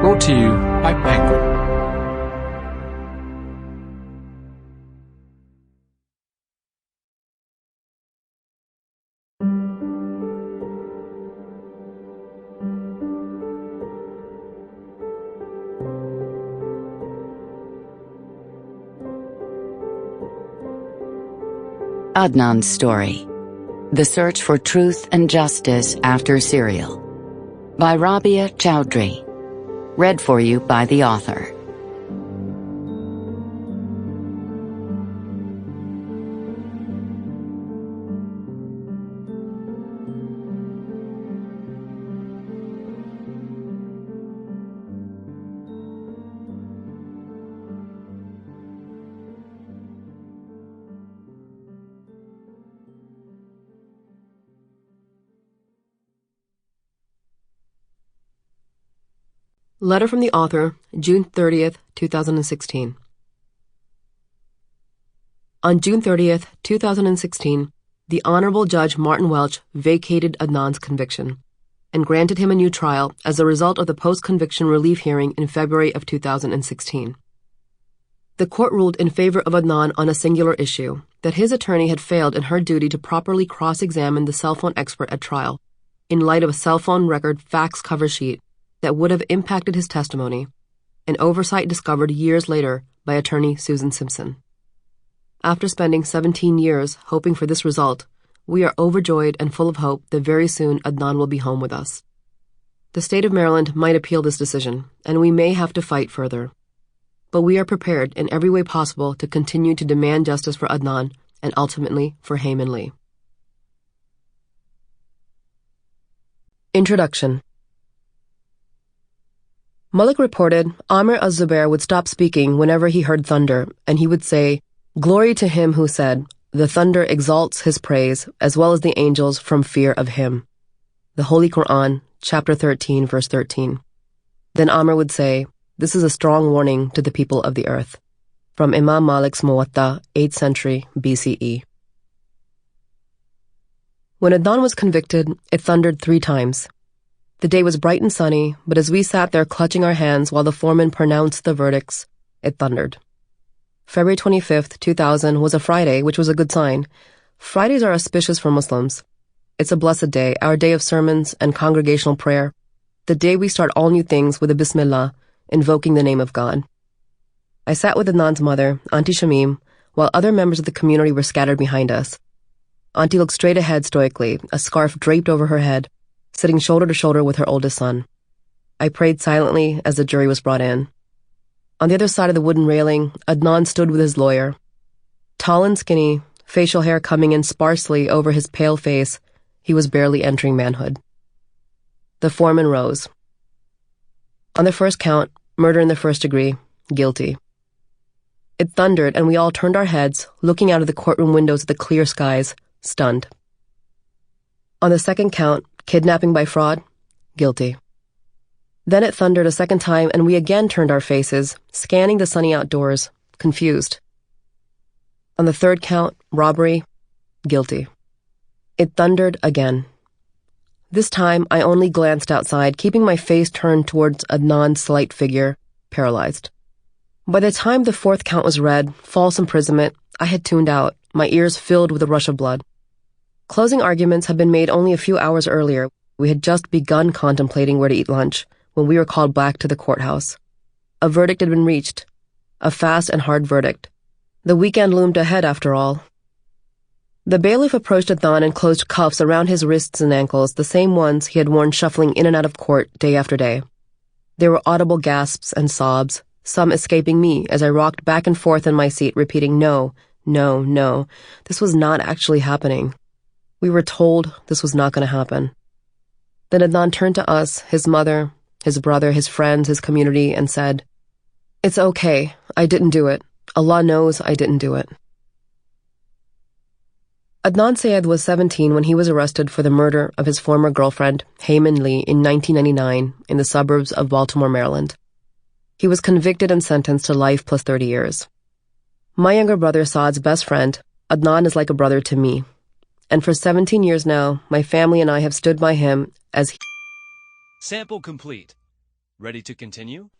Brought to you by Penguin. Adnan's Story: The Search for Truth and Justice After Serial, by Rabia Chaudry. Read for you by the author. Letter from the author, June 30th, 2016. On June 30th, 2016, the Honorable Judge Martin Welch vacated Adnan's conviction and granted him a new trial as a result of the post-conviction relief hearing in February of 2016. The court ruled in favor of Adnan on a singular issue, that his attorney had failed in her duty to properly cross-examine the cell phone expert at trial in light of a cell phone record fax cover sheet that would have impacted his testimony, an oversight discovered years later by attorney Susan Simpson. After spending 17 years hoping for this result, we are overjoyed and full of hope that very soon Adnan will be home with us. The state of Maryland might appeal this decision, and we may have to fight further. But we are prepared in every way possible to continue to demand justice for Adnan and ultimately for Heyman Lee. Introduction. Malik reported Amr az-Zubair would stop speaking whenever he heard thunder, and he would say, "Glory to him who said, the thunder exalts his praise, as well as the angels from fear of him." The Holy Quran, chapter 13, verse 13. Then Amr would say, "This is a strong warning to the people of the earth." From Imam Malik's Muwatta, 8th century BCE. When Adnan was convicted, it thundered 3 times. The day was bright and sunny, but as we sat there clutching our hands while the foreman pronounced the verdicts, it thundered. February 25th, 2000 was a Friday, which was a good sign. Fridays are auspicious for Muslims. It's a blessed day, our day of sermons and congregational prayer, the day we start all new things with a Bismillah, invoking the name of God. I sat with Adnan's mother, Auntie Shamim, while other members of the community were scattered behind us. Auntie looked straight ahead stoically, a scarf draped over her head, sitting shoulder to shoulder with her oldest son. I prayed silently as the jury was brought in. On the other side of the wooden railing, Adnan stood with his lawyer. Tall and skinny, facial hair coming in sparsely over his pale face, he was barely entering manhood. The foreman rose. On the first count, murder in the first degree, guilty. It thundered, and we all turned our heads, looking out of the courtroom windows at the clear skies, stunned. On the second count, kidnapping by fraud, guilty. Then it thundered a second time, and we again turned our faces, scanning the sunny outdoors, confused. On the third count, robbery, guilty. It thundered again. This time, I only glanced outside, keeping my face turned towards Adnan's slight figure, paralyzed. By the time the fourth count was read, false imprisonment, I had tuned out, my ears filled with a rush of blood. Closing arguments had been made only a few hours earlier. We had just begun contemplating where to eat lunch when we were called back to the courthouse. A verdict had been reached. A fast and hard verdict. The weekend loomed ahead after all. The bailiff approached Adnan and closed cuffs around his wrists and ankles, the same ones he had worn shuffling in and out of court day after day. There were audible gasps and sobs, some escaping me as I rocked back and forth in my seat, repeating, "No, no, no, this was not actually happening." We were told this was not going to happen. Then Adnan turned to us, his mother, his brother, his friends, his community, and said, "It's okay. I didn't do it. Allah knows I didn't do it." Adnan Syed was 17 when he was arrested for the murder of his former girlfriend, Heyman Lee, in 1999 in the suburbs of Baltimore, Maryland. He was convicted and sentenced to life plus 30 years. My younger brother Saad's best friend, Adnan, is like a brother to me. And for 17 years now, my family and I have stood by him as he... Sample complete. Ready to continue?